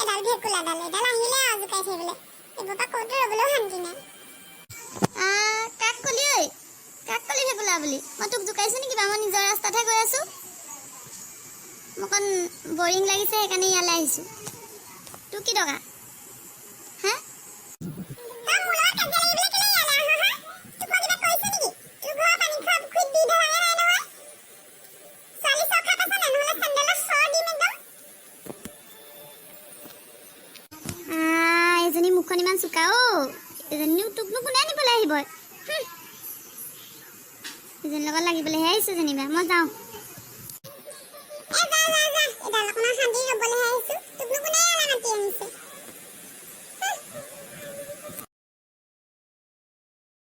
এডাল ভেকুলা ডাল এডাল আহিলে আজুকাই থাকিবলৈ এইবোৰ পৰা ক'তো ৰ'বলৈও শান্তি নাই কাক কলি ঐ কাক কলি ভেকুলা বুলি মই তোক জোকাইছো নেকি বা মই নিজৰ ৰাস্তাতহে গৈ আছো মোক বৰিং লাগিছে সেইকাৰণে ইয়ালৈ আহিছো তোৰ কি দৰকাৰ হা এজনী মুখখন ইমান চোকা এজনীও তোকনো কোনে আনিবলৈ আহিব এজনীৰ লগত লাগিবলৈহে আহিছো যেনিবা মই যাওঁ